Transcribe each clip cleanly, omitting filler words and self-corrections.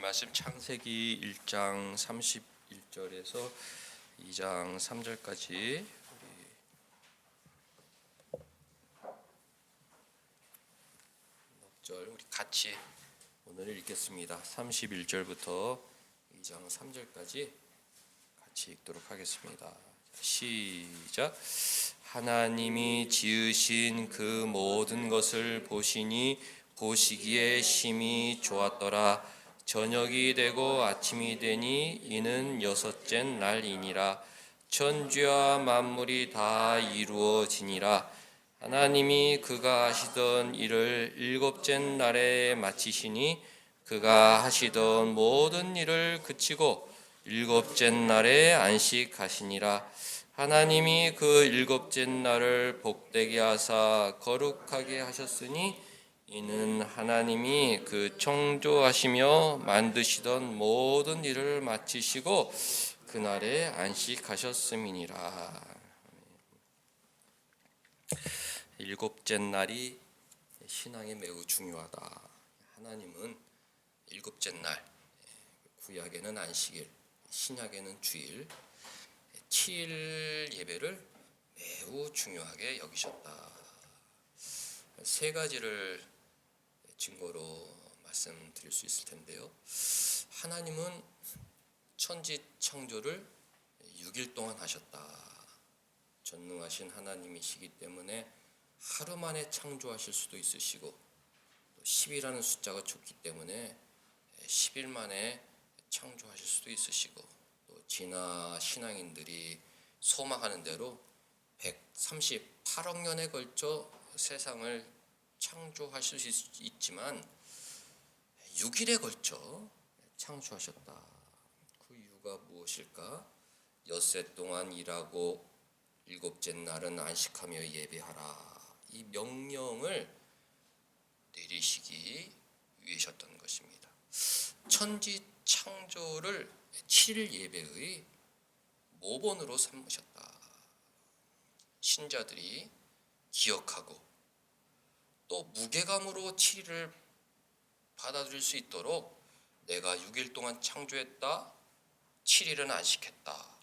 말씀 창세기 1장 31절에서 2장 3절까지 우리 같이 오늘 읽겠습니다. 31절부터 2장 3절까지 같이 읽도록 하겠습니다. 시작. 하나님이 지으신 그 모든 것을 보시니 보시기에 심히 좋았더라. 저녁이 되고 아침이 되니 이는 여섯째 날이니라. 천지와 만물이 다 이루어지니라. 하나님이 그가 하시던 일을 일곱째 날에 마치시니 그가 하시던 모든 일을 그치고 일곱째 날에 안식하시니라. 하나님이 그 일곱째 날을 복되게 하사 거룩하게 하셨으니 이는 하나님이 그 창조하시며 만드시던 모든 일을 마치시고 그날에 안식하셨음이니라. 일곱째 날이 신앙에 매우 중요하다. 하나님은 일곱째 날, 구약에는 안식일, 신약에는 주일, 7일 예배를 매우 중요하게 여기셨다. 세 가지를 증거로 말씀드릴 수 있을 텐데요. 하나님은 천지 창조를 6일 동안 하셨다. 전능하신 하나님이시기 때문에 하루 만에 창조하실 수도 있으시고, 또 10이라는 숫자가 좋기 때문에 10일 만에 창조하실 수도 있으시고, 또 진화 신앙인들이 소망하는 대로 138억 년에 걸쳐 세상을 창조하실 수 있지만 6일에 걸쳐 창조하셨다. 그 이유가 무엇일까? 엿새 동안 일하고 일곱째 날은 안식하며 예배하라. 이 명령을 내리시기 위해셨던 것입니다. 천지 창조를 7일 예배의 모본으로 삼으셨다. 신자들이 기억하고 또 무게감으로 7일을 받아들일 수 있도록 내가 6일 동안 창조했다. 7일은 안식했다.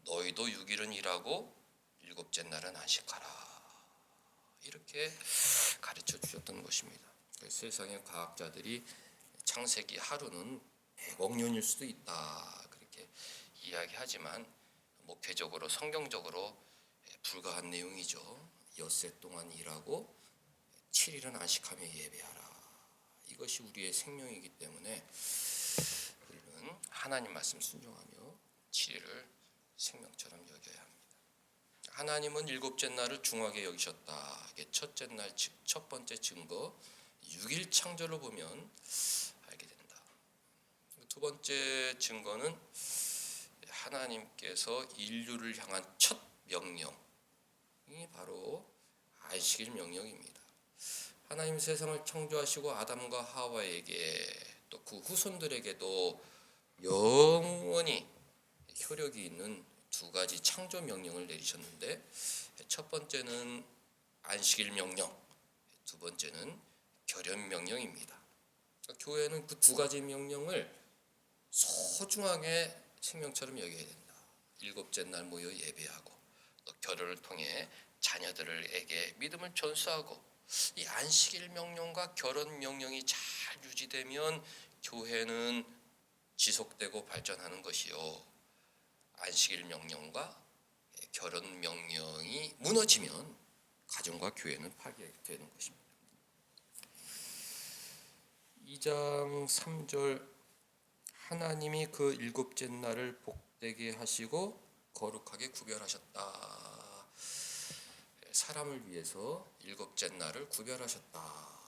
너희도 6일은 일하고 일곱째 날은 안식하라. 이렇게 가르쳐 주셨던 것입니다. 세상의 과학자들이 창세기 하루는 100억 년일 수도 있다. 그렇게 이야기하지만 목회적으로 성경적으로 불가한 내용이죠. 엿새 동안 일하고 7일은 안식하며 예배하라. 이것이 우리의 생명이기 때문에 우리는 하나님 말씀 순종하며 7일을 생명처럼 여겨야 합니다. 하나님은 일곱째 날을 중하게 여기셨다. 이게 첫째 날, 첫 번째 증거, 6일 창조를 보면 알게 된다. 두 번째 증거는 하나님께서 인류를 향한 첫 명령이 바로 안식일 명령입니다. 하나님 세상을 창조하시고 아담과 하와에게 또 그 후손들에게도 영원히 효력이 있는 두 가지 창조 명령을 내리셨는데, 첫 번째는 안식일 명령, 두 번째는 결연 명령입니다. 교회는 그 두 가지 명령을 소중하게 생명처럼 여겨야 된다. 일곱째 날 모여 예배하고 또 결연을 통해 자녀들에게 믿음을 전수하고, 이 안식일 명령과 결혼 명령이 잘 유지되면 교회는 지속되고 발전하는 것이요, 안식일 명령과 결혼 명령이 무너지면 가정과 교회는 파괴되는 것입니다. 2장 3절 하나님이 그 일곱째 날을 복되게 하시고 거룩하게 구별하셨다. 사람을 위해서 일곱째 날을 구별하셨다.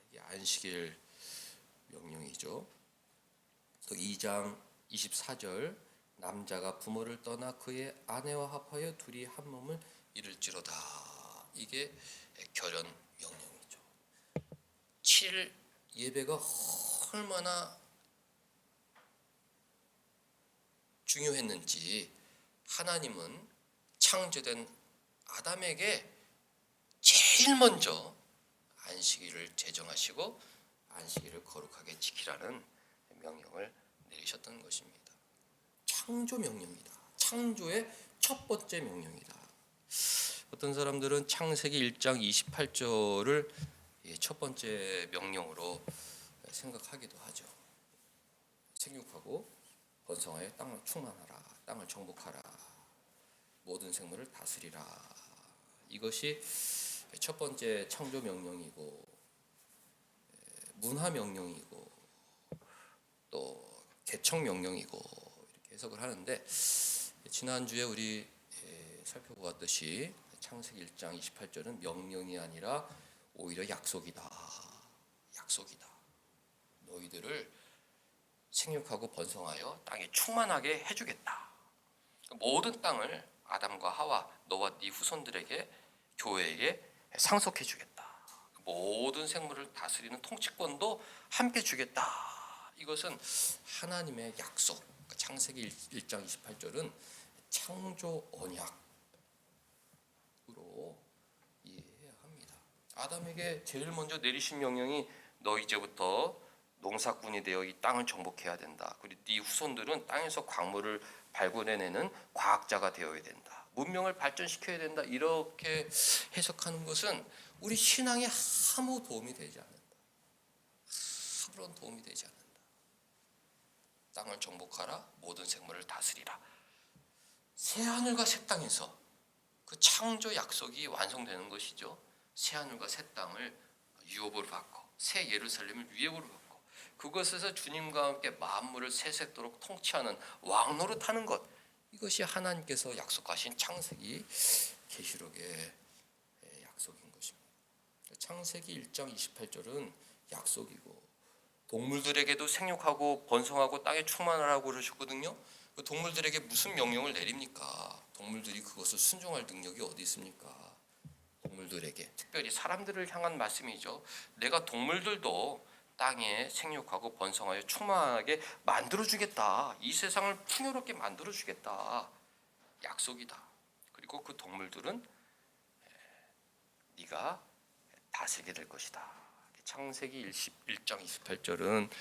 이게 안식일 명령이죠. 또 2장 24절 남자가 부모를 떠나 그의 아내와 합하여 둘이 한 몸을 이룰지로다. 이게 결연 명령이죠. 7일 예배가 얼마나 중요했는지 하나님은 창조된 아담에게 제일 먼저 안식일을 제정하시고 안식일을 거룩하게 지키라는 명령을 내리셨던 것입니다. 창조 명령이다. 창조의 첫 번째 명령이다. 어떤 사람들은 창세기 1장 28절을 첫 번째 명령으로 생각하기도 하죠. 생육하고 번성하여 땅을 충만하라, 땅을 정복하라, 모든 생물을 다스리라. 이것이 첫 번째 창조 명령이고 문화 명령이고 또 개척 명령이고 이렇게 해석을 하는데, 지난주에 우리 살펴보았듯이 창세기 1장 28절은 명령이 아니라 오히려 약속이다. 약속이다. 너희들을 생육하고 번성하여 땅에 충만하게 해주겠다. 모든 땅을 아담과 하와, 너와 네 후손들에게, 교회에게 상속해주겠다. 모든 생물을 다스리는 통치권도 함께 주겠다. 이것은 하나님의 약속. 창세기 1장 28절은 창조 언약으로 이해해야 합니다. 아담에게 제일 먼저 내리신 명령이 너 이제부터 농사꾼이 되어 이 땅을 정복해야 된다. 그리고 네 후손들은 땅에서 광물을 발굴해내는 과학자가 되어야 된다. 문명을 발전시켜야 된다. 이렇게 해석하는 것은 우리 신앙에 아무 도움이 되지 않는다. 아무런 도움이 되지 않는다. 땅을 정복하라, 모든 생물을 다스리라. 새 하늘과 새 땅에서 그 창조 약속이 완성되는 것이죠. 새 하늘과 새 땅을 유업으로 받고 새 예루살렘을 위협으로 받고 그것에서 주님과 함께 만물을 세세토록 통치하는 왕노릇하는 것, 이것이 하나님께서 약속하신 창세기 계시록의 약속인 것입니다. 창세기 1장 28절은 약속이고, 동물들에게도 생육하고 번성하고 땅에 충만하라고 그러셨거든요. 그 동물들에게 무슨 명령을 내립니까? 동물들이 그것을 순종할 능력이 어디 있습니까? 동물들에게, 특별히 사람들을 향한 말씀이죠. 내가 동물들도 땅에 생육하고 번성하여 충만하게 만들어주겠다. 이 세상을 풍요롭게 만들어주겠다. 약속이다. 그리고 그 동물들은 네가 다스리게 될 것이다. 창세기 1장 28절은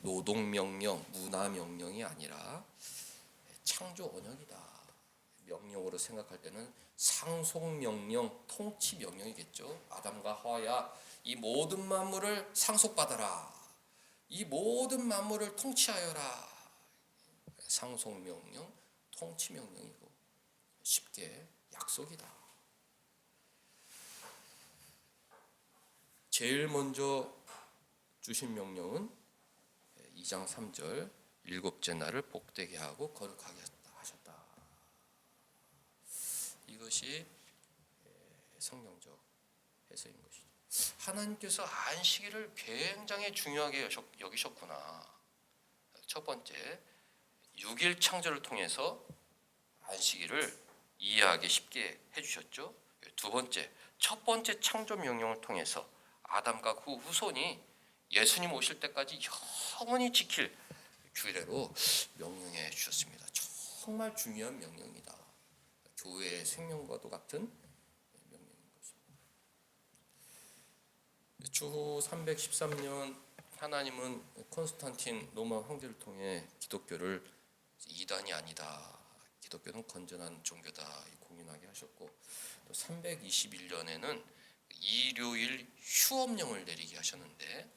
노동명령, 문화명령이 아니라 창조 언약이다. 명령으로 생각할 때는 상속명령, 통치명령이겠죠. 아담과 하와야, 이 모든 만물을 상속받아라. 이 모든 만물을 통치하여라. 상속명령, 통치명령이고 쉽게 약속이다. 제일 먼저 주신 명령은 2장 3절 일곱째 날을 복되게 하고 거룩하게 하셨다. 이것이 성경적 해석인 것이죠. 하나님께서 안식일을 굉장히 중요하게 여기셨구나. 첫 번째, 6일 창조를 통해서 안식일을 이해하기 쉽게 해주셨죠. 두 번째, 첫 번째 창조 명령을 통해서 아담과 그 후손이 예수님 오실 때까지 영원히 지킬 규례로 명령해 주셨습니다. 정말 중요한 명령이다. 교회의 생명과도 같은 명령인 것입니다. 주후 313년 하나님은 콘스탄틴 로마 황제를 통해 기독교를 이단이 아니다, 기독교는 건전한 종교다 공인하게 하셨고, 또 321년에는 일요일 휴업령을 내리게 하셨는데,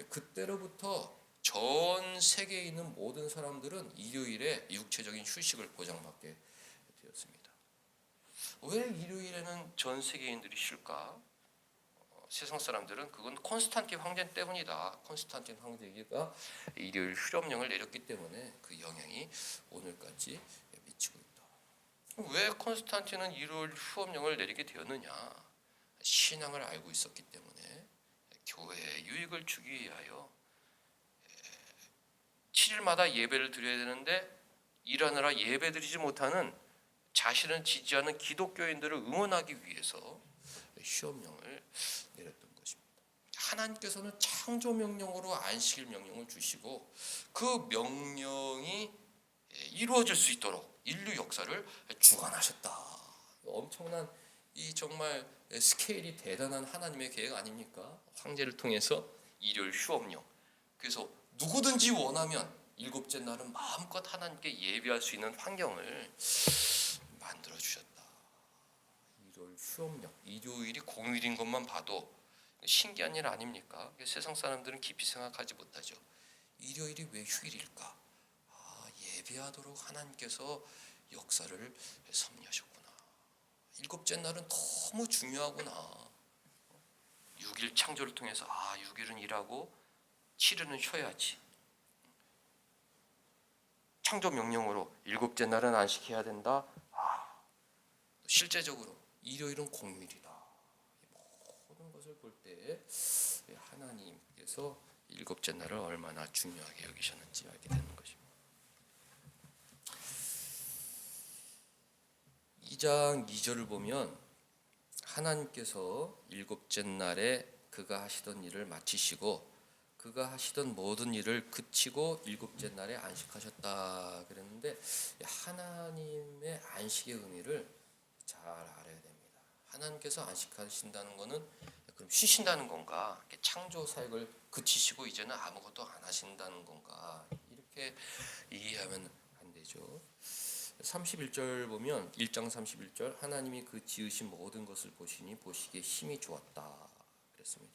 그때로부터 전 세계에 있는 모든 사람들은 일요일에 육체적인 휴식을 보장받게 되었습니다. 왜 일요일에는 전 세계인들이 쉴까? 세상 사람들은 그건 콘스탄틴 황제 때문이다. 콘스탄틴 황제가 일요일 휴업령을 내렸기 때문에 그 영향이 오늘까지 미치고 있다. 왜 콘스탄틴은 일요일 휴업령을 내리게 되었느냐? 신앙을 알고 있었기 때문에 교회에 유익을 주기 위하여 7일마다 예배를 드려야 되는데 일하느라 예배 드리지 못하는 자신을 지지하는 기독교인들을 응원하기 위해서 휴업령을 내렸던 것입니다. 하나님께서는 창조 명령으로 안식일 명령을 주시고 그 명령이 이루어질 수 있도록 인류 역사를 주관하셨다. 엄청난, 이 정말 스케일이 대단한 하나님의 계획 아닙니까? 황제를 통해서 일요일 휴업령. 그래서 누구든지 원하면 일곱째 날은 마음껏 하나님께 예배할 수 있는 환경을 만들어 주셨다. 일요일 휴업령, 일요일이 공휴일인 것만 봐도 신기한 일 아닙니까? 세상 사람들은 깊이 생각하지 못하죠. 일요일이 왜 휴일일까? 예배하도록 하나님께서 역사를 섭리하셨구나. 일곱째 날은 너무 중요하구나. 6일 창조를 통해서 6일은 일하고 7일은 쉬어야지. 창조 명령으로 일곱째 날은 안식해야 된다. 실제적으로 일요일은 공휴일이다. 모든 것을 볼 때 하나님께서 일곱째 날을 얼마나 중요하게 여기셨는지 알게 되는 것입니다. 2장 2절을 보면 하나님께서 일곱째 날에 그가 하시던 일을 마치시고 그가 하시던 모든 일을 그치고 일곱째 날에 안식하셨다 그랬는데, 하나님의 안식의 의미를 잘 알아야 됩니다. 하나님께서 안식하신다는 것은 그럼 쉬신다는 건가? 창조 사역을 그치시고 이제는 아무것도 안 하신다는 건가? 이렇게 이해하면 안 되죠. 31절 보면 1장 31절 하나님이 그 지으신 모든 것을 보시니 보시기에 힘이 좋았다 그랬습니다.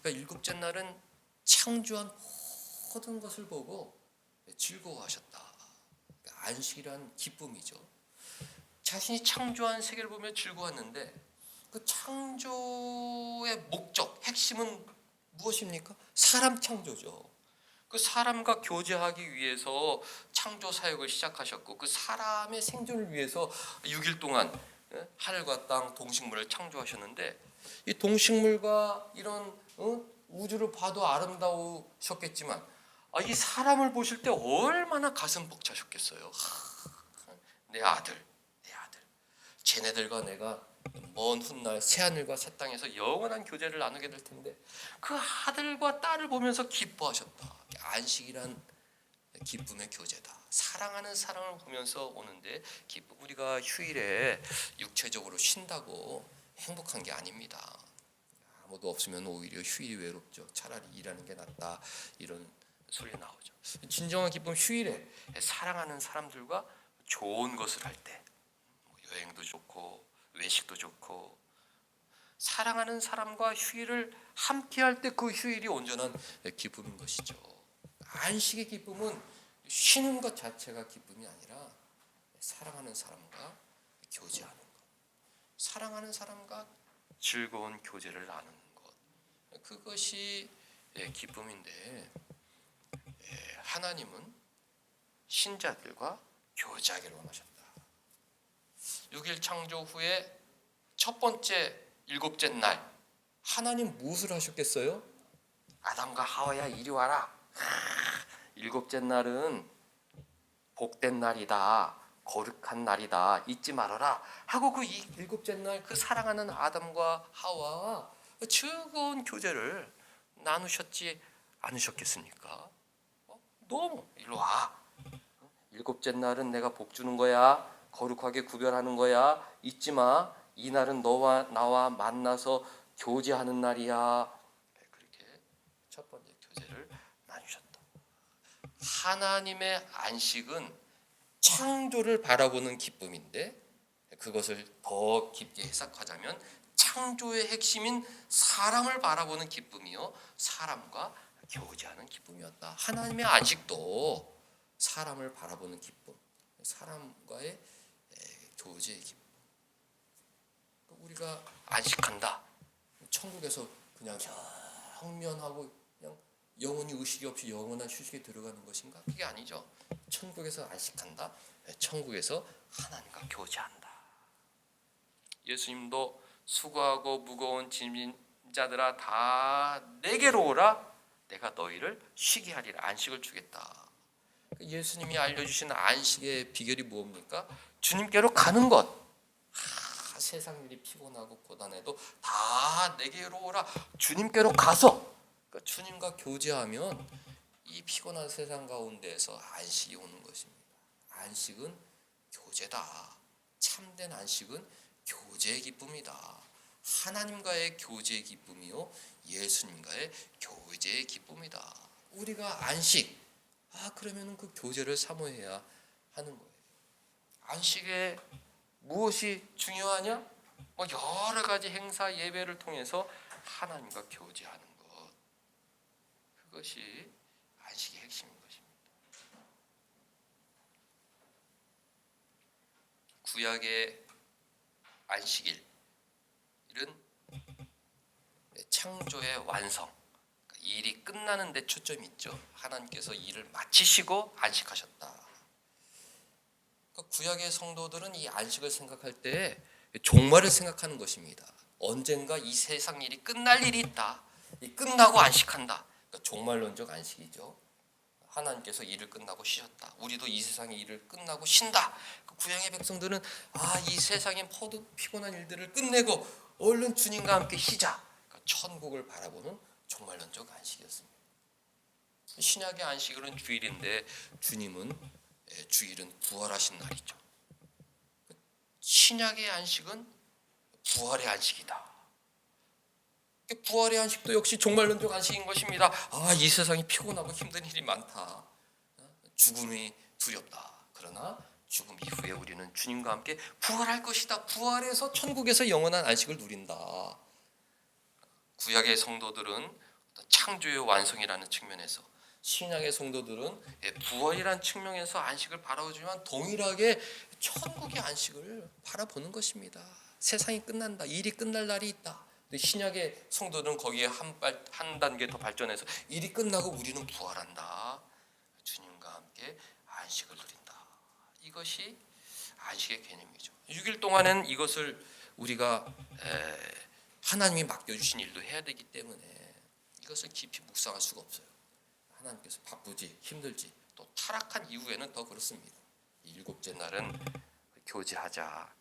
그러니까 일곱째 날은 창조한 모든 것을 보고 즐거워하셨다. 그러니까 안식이란 기쁨이죠. 자신이 창조한 세계를 보며 즐거웠는데 그 창조의 목적, 핵심은 무엇입니까? 사람 창조죠. 그 사람과 교제하기 위해서 창조 사역을 시작하셨고 그 사람의 생존을 위해서 6일 동안 하늘과 땅, 동식물을 창조하셨는데 이 동식물과 이런 우주를 봐도 아름다우셨겠지만 이 사람을 보실 때 얼마나 가슴 벅차셨겠어요. 내 아들 쟤네들과 내가 먼 훗날 새하늘과 새 땅에서 영원한 교제를 나누게 될 텐데 그 아들과 딸을 보면서 기뻐하셨다. 안식이란 기쁨의 교제다. 사랑하는 사랑을 보면서 오는데 기쁨. 우리가 휴일에 육체적으로 쉰다고 행복한 게 아닙니다. 아무도 없으면 오히려 휴일이 외롭죠. 차라리 일하는 게 낫다 이런 소리 나오죠. 진정한 기쁨, 휴일에 사랑하는 사람들과 좋은 것을 할 때 여행도 좋고 외식도 좋고 사랑하는 사람과 휴일을 함께 할 때 그 휴일이 온전한 기쁨인 것이죠. 안식의 기쁨은 쉬는 것 자체가 기쁨이 아니라 사랑하는 사람과 교제하는 것, 사랑하는 사람과 즐거운 교제를 나누는 것, 그것이 기쁨인데 하나님은 신자들과 교제하기를 원하셨다. 6일 창조 후에 첫 번째 일곱째 날 하나님 무엇을 하셨겠어요? 아담과 하와야 이리 와라. 일곱째 날은 복된 날이다. 거룩한 날이다. 잊지 말아라. 하고 그 일곱째 날 그 사랑하는 아담과 하와와 즐거운 교제를 나누셨지 않으셨겠습니까? 너무 일로 와. 일곱째 날은 내가 복 주는 거야. 거룩하게 구별하는 거야. 잊지 마. 이 날은 너와 나와 만나서 교제하는 날이야. 그렇게 첫 번째 교제를 나누셨다. 하나님의 안식은 창조를 바라보는 기쁨인데 그것을 더 깊게 해석하자면 창조의 핵심인 사람을 바라보는 기쁨이요 사람과 교제하는 기쁨이었다. 하나님의 안식도 사람을 바라보는 기쁨, 사람과의 교제의 기쁨. 우리가 안식한다. 천국에서 그냥 영면하고 그냥 영원히 의식이 없이 영원한 휴식에 들어가는 것인가? 그게 아니죠. 천국에서 안식한다. 천국에서 하나님과 교제한다. 예수님도 수고하고 무거운 짐진 자들아 다 내게로 오라. 내가 너희를 쉬게 하리라. 안식을 주겠다. 예수님이 알려주신 안식의 비결이 무엇입니까? 주님께로 가는 것. 세상 일이 피곤하고 고단해도 다 내게로 오라. 주님께로 가서 그러니까 주님과 교제하면 이 피곤한 세상 가운데에서 안식이 오는 것입니다. 안식은 교제다. 참된 안식은 교제의 기쁨이다. 하나님과의 교제의 기쁨이요 예수님과의 교제의 기쁨이다. 우리가 안식, 그러면은 그 교제를 사모해야 하는 거예요. 안식에 무엇이 중요하냐? 뭐 여러 가지 행사 예배를 통해서 하나님과 교제하는 것, 그것이 안식의 핵심인 것입니다. 구약의 안식일은 창조의 완성, 일이 끝나는 데 초점이 있죠. 하나님께서 일을 마치시고 안식하셨다. 구약의 성도들은 이 안식을 생각할 때 종말을 생각하는 것입니다. 언젠가 이 세상 일이 끝날 일이 있다. 이 끝나고 안식한다. 그러니까 종말론적 안식이죠. 하나님께서 일을 끝나고 쉬셨다. 우리도 이 세상의 일을 끝나고 쉰다. 구약의 백성들은 이 세상의 모두 피곤한 일들을 끝내고 얼른 주님과 함께 쉬자. 그러니까 천국을 바라보는 종말론적 안식이었습니다. 신약의 안식일은 주일인데 주님은 주일은 부활하신 날이죠. 신약의 안식은 부활의 안식이다. 부활의 안식도 역시 종말론적 안식인 것입니다. 이 세상이 피곤하고 힘든 일이 많다. 죽음이 두렵다. 그러나 죽음 이후에 우리는 주님과 함께 부활할 것이다. 부활해서 천국에서 영원한 안식을 누린다. 구약의 성도들은 창조의 완성이라는 측면에서, 신약의 성도들은 부활이라는 측면에서 안식을 바라보지만 동일하게 천국의 안식을 바라보는 것입니다. 세상이 끝난다. 일이 끝날 날이 있다. 신약의 성도들은 거기에 한 단계 더 발전해서 일이 끝나고 우리는 부활한다. 주님과 함께 안식을 누린다. 이것이 안식의 개념이죠. 6일 동안은 이것을 우리가 하나님이 맡겨주신 일도 해야 되기 때문에 이것을 깊이 묵상할 수가 없어요. 하나님께서 바쁘지 힘들지 또 타락한 이후에는 더 그렇습니다. 일곱째 날은 교제하자.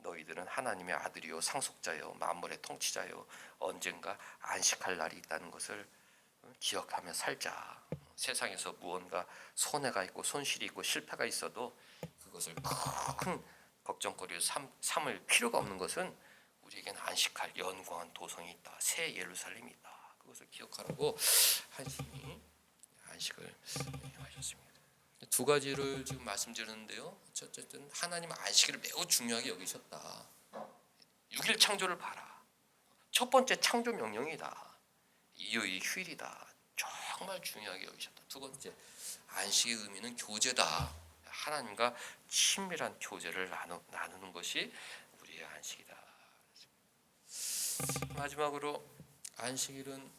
너희들은 하나님의 아들이요 상속자요 만물의 통치자요 언젠가 안식할 날이 있다는 것을 기억하며 살자. 세상에서 무언가 손해가 있고 손실이 있고 실패가 있어도 그것을 큰 걱정거리로 삼을 필요가 없는 것은 우리에게는 안식할 영광한 도성이 있다. 새 예루살렘이 있다. 그것을 기억하라고 하나님이 안식을 하셨습니다. 두 가지를 지금 말씀드렸는데요. 어쨌든 하나님은 안식일을 매우 중요하게 여기셨다. 6일 창조를 봐라. 첫 번째 창조 명령이다. 이유의 휴일이다. 정말 중요하게 여기셨다. 두 번째 안식의 의미는 교제다. 하나님과 친밀한 교제를 나누는 것이 우리의 안식이다. 마지막으로 안식일은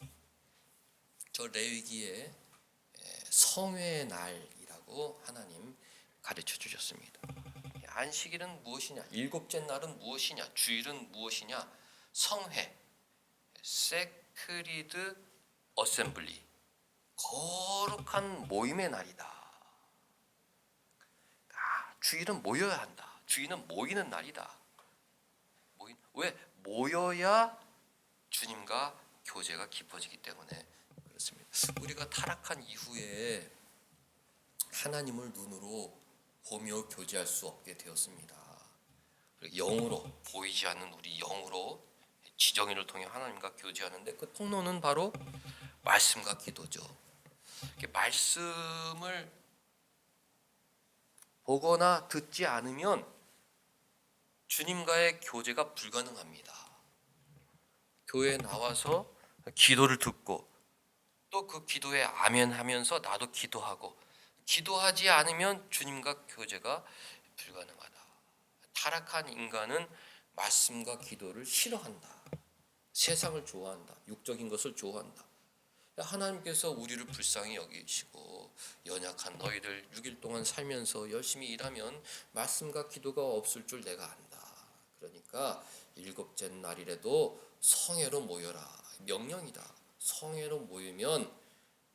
저 레위기의 성회의 날이라고 하나님 가르쳐 주셨습니다. 안식일은 무엇이냐? 일곱째 날은 무엇이냐? 주일은 무엇이냐? 성회, 세크리드 어셈블리, 거룩한 모임의 날이다. 주일은 모여야 한다. 주일은 모이는 날이다. 왜? 모여야 주님과 교제가 깊어지기 때문에 그렇습니다. 우리가 타락한 이후에 하나님을 눈으로 보며 교제할 수 없게 되었습니다. 영으로, 보이지 않는 우리 영으로 지정인을 통해 하나님과 교제하는데 그 통로는 바로 말씀과 기도죠. 말씀을 보거나 듣지 않으면 주님과의 교제가 불가능합니다. 교회에 나와서 기도를 듣고 또 그 기도에 아멘 하면서 나도 기도하고, 기도하지 않으면 주님과 교제가 불가능하다. 타락한 인간은 말씀과 기도를 싫어한다. 세상을 좋아한다. 육적인 것을 좋아한다. 하나님께서 우리를 불쌍히 여기시고 연약한 너희들 6일 동안 살면서 열심히 일하면 말씀과 기도가 없을 줄 내가 안다. 그러니까 일곱째 날이라도 성회로 모여라. 명령이다. 성회로 모이면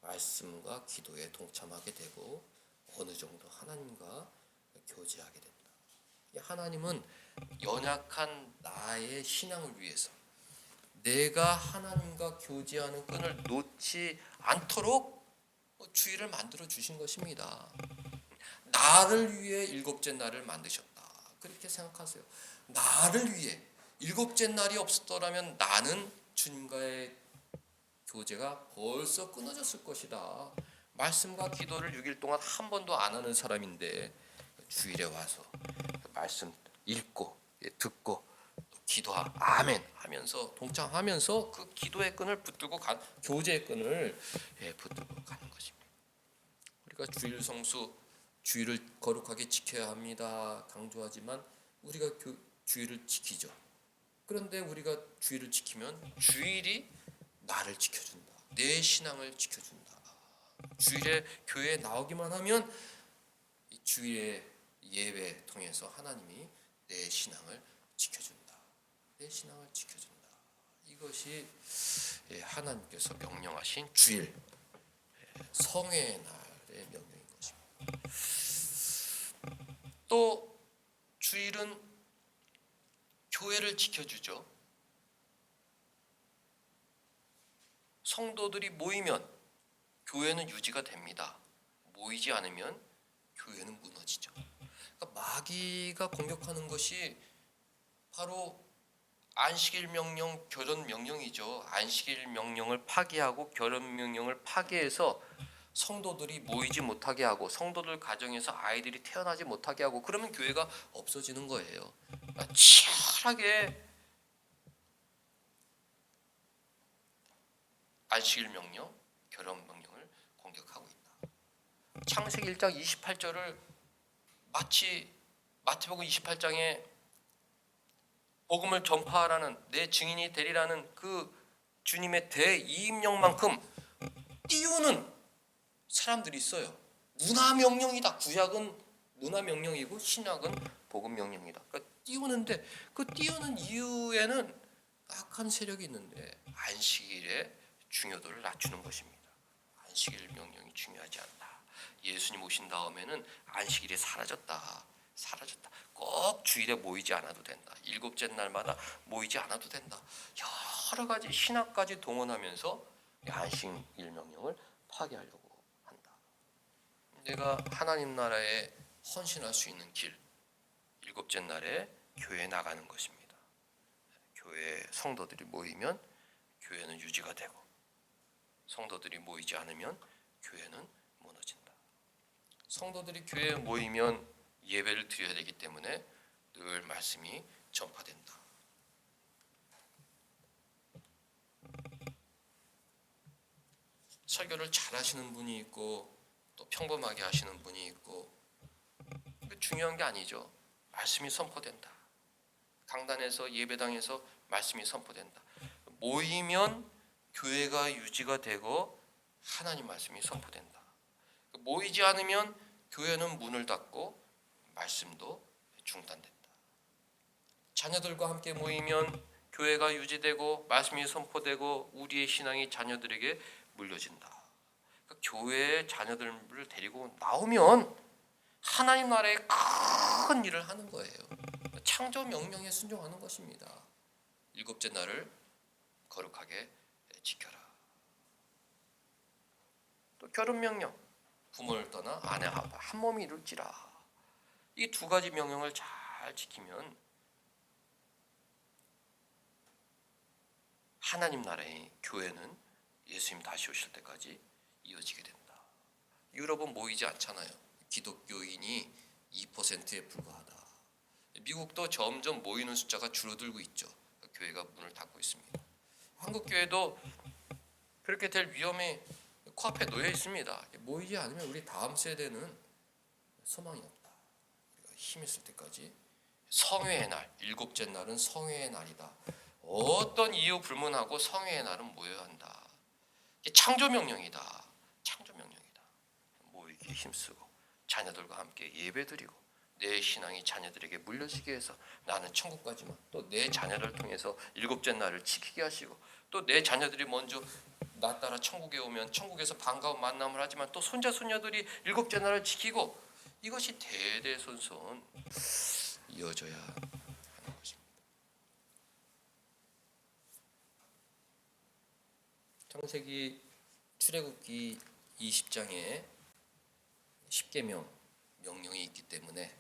말씀과 기도에 동참하게 되고 어느 정도 하나님과 교제하게 된다. 하나님은 연약한 나의 신앙을 위해서 내가 하나님과 교제하는 끈을 놓지 않도록 주일을 만들어 주신 것입니다. 나를 위해 일곱째 날을 만드셨다. 그렇게 생각하세요. 나를 위해 일곱째 날이 없었더라면 나는 주님과의 교제가 벌써 끊어졌을 것이다. 말씀과 기도를 6일 동안 한 번도 안 하는 사람인데 주일에 와서 말씀 읽고 듣고 기도하 아멘 하면서 동참하면서 그 기도의 끈을 붙들고 교제의 끈을 붙들고 가는 것입니다. 우리가 주일 성수 주일을 거룩하게 지켜야 합니다 강조하지만 우리가 주일을 지키죠. 그런데 우리가 주일을 지키면 주일이 나를 지켜준다. 내 신앙을 지켜준다. 주일에 교회에 나오기만 하면 이 주일의 예배 통해서 하나님이 내 신앙을 지켜준다. 내 신앙을 지켜준다. 이것이 하나님께서 명령하신 주일 성회의 날의 명령인 것입니다. 또 주일은 교회를 지켜주죠. 성도들이 모이면 교회는 유지가 됩니다. 모이지 않으면 교회는 무너지죠. 그러니까 마귀가 공격하는 것이 바로 안식일 명령, 결혼 명령이죠. 안식일 명령을 파기하고 결혼 명령을 파기해서 성도들이 모이지 못하게 하고 성도들 가정에서 아이들이 태어나지 못하게 하고 그러면 교회가 없어지는 거예요. 그러니까 치열하게 안식일 명령, 결혼 명령을 공격하고 있다. 창세기 1장 28절을 마치 마태복음 28장에 복음을 전파하라는 내 증인이 되리라는 그 주님의 대이임령만큼 띄우는 사람들이 있어요. 문화 명령이다. 구약은 문화 명령이고 신약은 복음 명령이다. 그러니까 띄우는데 그 띄우는 이유에는 악한 세력이 있는데 안식일의 중요도를 낮추는 것입니다. 안식일 명령이 중요하지 않다. 예수님 오신 다음에는 안식일이 사라졌다. 꼭 주일에 모이지 않아도 된다. 일곱째 날마다 모이지 않아도 된다. 여러 가지 신학까지 동원하면서 안식일 명령을 파괴하려고 한다. 내가 하나님 나라에 헌신할 수 있는 길, 일곱째 날에 교회에 나가는 것입니다. 교회에 성도들이 모이면 교회는 유지가 되고 성도들이 모이지 않으면 교회는 무너진다. 성도들이 교회에 모이면 예배를 드려야 되기 때문에 늘 말씀이 전파된다. 설교를 잘 하시는 분이 있고 또 평범하게 하시는 분이 있고 중요한 게 아니죠. 말씀이 선포된다. 강단에서 예배당에서 말씀이 선포된다. 모이면 교회가 유지가 되고 하나님 말씀이 선포된다. 모이지 않으면 교회는 문을 닫고 말씀도 중단된다. 자녀들과 함께 모이면 교회가 유지되고 말씀이 선포되고 우리의 신앙이 자녀들에게 물려진다. 그러니까 교회에 자녀들을 데리고 나오면 하나님 나라의 큰 일을 하는 거예요. 창조 명령에 순종하는 것입니다. 일곱째 날을 거룩하게 지켜라. 또 결혼 명령, 부모를 떠나 아내와 한 몸이 이룰지라. 이 두 가지 명령을 잘 지키면 하나님 나라의 교회는 예수님 다시 오실 때까지 이어지게 된다. 유럽은 모이지 않잖아요. 기독교인이 2%에 불과하다. 미국도 점점 모이는 숫자가 줄어들고 있죠. 교회가 문을 닫고 있습니다. 한국 교회도 그렇게 될 위험이 코앞에 놓여 있습니다. 모이지 않으면 우리 다음 세대는 소망이 없다. 우리가 힘 있을 때까지 성회의 날, 일곱째 날은 성회의 날이다. 어떤 이유 불문하고 성회의 날은 모여야 한다. 이게 창조 명령이다. 창조 명령이다. 모이기에 힘쓰고 자녀들과 함께 예배드리고 내 신앙이 자녀들에게 물려지게 해서 나는 천국 가지만 또 내 자녀를 통해서 일곱째 날을 지키게 하시고 또 내 자녀들이 먼저 나 따라 천국에 오면 천국에서 반가운 만남을 하지만 또 손자 손녀들이 일곱째 날을 지키고 이것이 대대손손 이어져야 하는 것입니다. 창세기 출애굽기 20장에 10계명 명령이 있기 때문에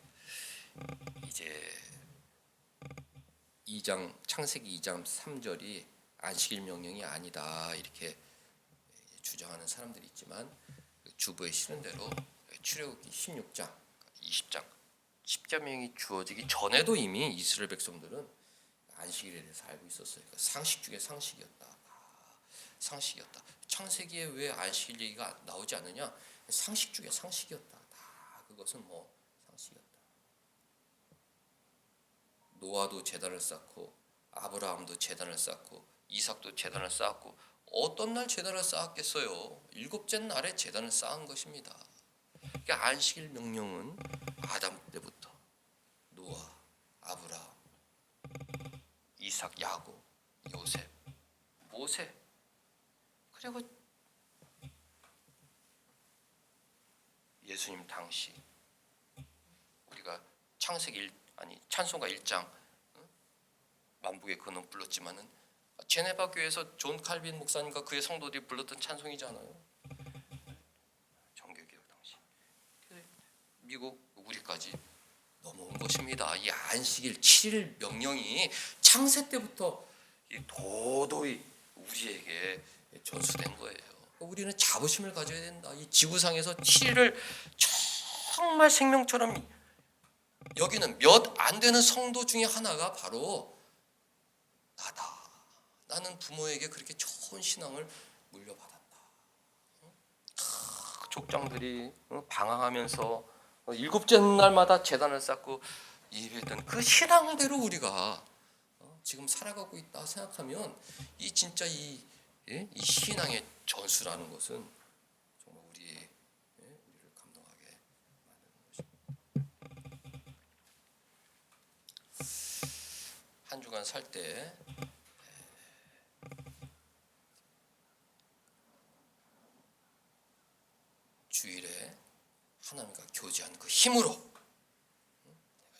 이제 2장 창세기 2장 3절이 안식일 명령이 아니다 이렇게 주장하는 사람들이 있지만 주부에 실은 대로 출애굽기 16장, 20장 십계명이 주어지기 전에도 이미 이스라엘 백성들은 안식일에 대해서 알고 있었어요. 그러니까 상식 중에 상식이었다. 상식이었다. 창세기에 왜 안식일 얘기가 나오지 않느냐? 상식 중에 상식이었다. 다 그것은 뭐 상식이었다. 노아도 제단을 쌓고 아브라함도 제단을 쌓고 이삭도 제단을 쌓았고 어떤 날 제단을 쌓았겠어요? 일곱째 날에 제단을 쌓은 것입니다. 그러니까 안식일 명령은 아담 때부터 노아, 아브라함, 이삭, 야곱, 요셉, 모세 그리고 예수님 당시 우리가 찬송가 1장 만국의 근원 불렀지만은 제네바 교회에서 존 칼빈 목사님과 그의 성도들이 불렀던 찬송이잖아요. 정교개혁 당시 미국 우리까지 넘어온 것입니다. 이 안식일 7일 명령이 창세 때부터 도도히 우리에게 전수된 거예요. 우리는 자부심을 가져야 된다. 이 지구상에서 7일을 정말 생명처럼 여기는 몇 안 되는 성도 중에 하나가 바로 나다. 나는 부모에게 그렇게 좋은 신앙을 물려받았다. 족장들이 방황하면서 일곱째 날마다 제단을 쌓고 예배했던 그 신앙대로 우리가 지금 살아가고 있다 생각하면 이 진짜 이 신앙의 전수라는 것은 정말 우리를 감동하게 만드는 것입니다. 한 주간 살 때 주일에 하나님과 교제한 그 힘으로 내가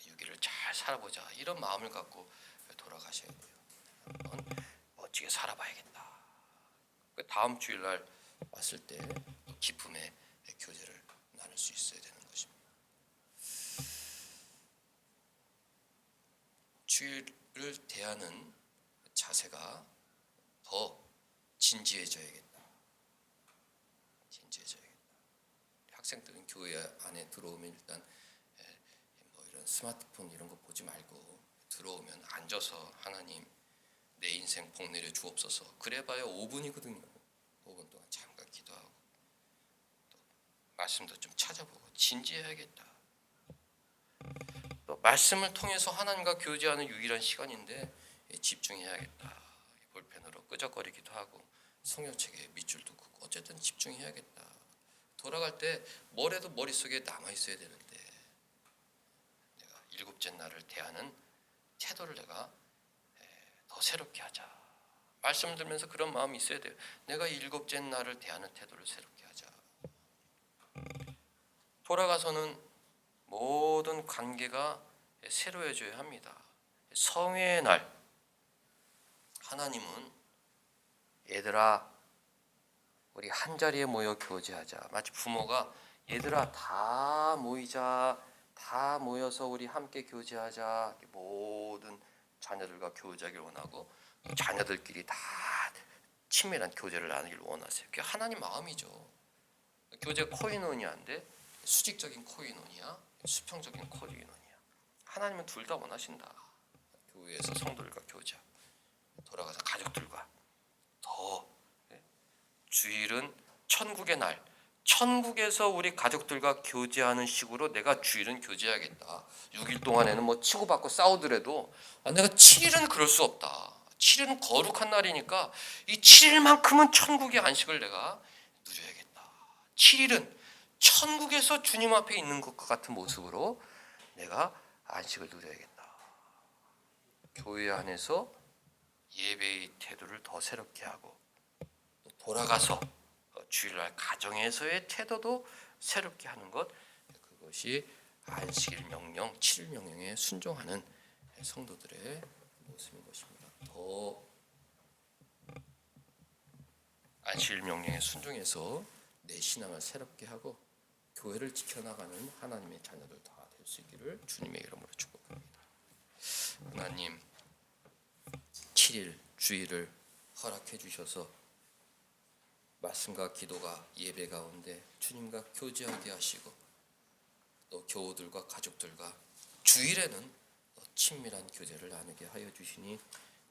여기를 잘 살아보자 이런 마음을 갖고 돌아가셔야 돼요. 한번 멋지게 살아봐야겠다. 다음 주일날 왔을 때 기쁨의 교제를 나눌 수 있어야 되는 것입니다. 주일을 대하는 자세가 더 진지해져야겠다. 학생들은 교회 안에 들어오면 일단 뭐 이런 스마트폰 이런 거 보지 말고 들어오면 앉아서 하나님 내 인생 복 내려 주옵소서. 그래봐야 5분이거든요. 5분 동안 잠깐 기도하고 또 말씀도 좀 찾아보고 진지해야겠다. 또 말씀을 통해서 하나님과 교제하는 유일한 시간인데 집중해야겠다. 볼펜으로 끄적거리기도 하고 성경책에 밑줄도 긋고 어쨌든 집중해야겠다. 돌아갈 때 뭐래도 머릿속에 남아있어야 되는데 내가 일곱째 날을 대하는 태도를 내가 더 새롭게 하자. 말씀 들으면서 그런 마음이 있어야 돼요. 내가 일곱째 날을 대하는 태도를 새롭게 하자. 돌아가서는 모든 관계가 새로워져야 합니다. 성회의 날 하나님은 얘들아 우리 한 자리에 모여 교제하자. 마치 부모가 얘들아 다 모이자. 다 모여서 우리 함께 교제하자. 모든 자녀들과 교제하기를 원하고 자녀들끼리 다 친밀한 교제를 나누기를 원하세요. 그게 하나님 마음이죠. 교제가 코이노니아인데 수직적인 코이노니아, 수평적인 코이노니아. 하나님은 둘 다 원하신다. 교회에서 성도들과 교제, 돌아가서 가족들과 더 주일은 천국의 날, 천국에서 우리 가족들과 교제하는 식으로 내가 주일은 교제하겠다. 6일 동안에는 뭐 치고받고 싸우더라도 내가 7일은 그럴 수 없다. 7일은 거룩한 날이니까 이 7일만큼은 천국의 안식을 내가 누려야겠다. 7일은 천국에서 주님 앞에 있는 것과 같은 모습으로 내가 안식을 누려야겠다. 교회 안에서 예배의 태도를 더 새롭게 하고 돌아가서 주일날 가정에서의 태도도 새롭게 하는 것, 그것이 안식일 명령, 7일 명령에 순종하는 성도들의 모습인 것입니다. 더 안식일 명령에 순종해서 내 신앙을 새롭게 하고 교회를 지켜나가는 하나님의 자녀들 다 될 수 있기를 주님의 이름으로 축복합니다. 하나님 7일 주일을 허락해 주셔서 말씀과 기도가 예배 가운데 주님과 교제하게 하시고 또 교우들과 가족들과 주일에는 친밀한 교제를 나누게 하여 주시니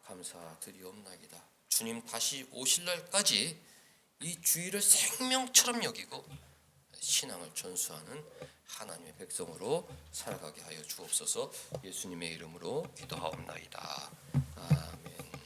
감사드리옵나이다. 주님 다시 오실 날까지 이 주일을 생명처럼 여기고 신앙을 전수하는 하나님의 백성으로 살아가게 하여 주옵소서. 예수님의 이름으로 기도하옵나이다. 아멘.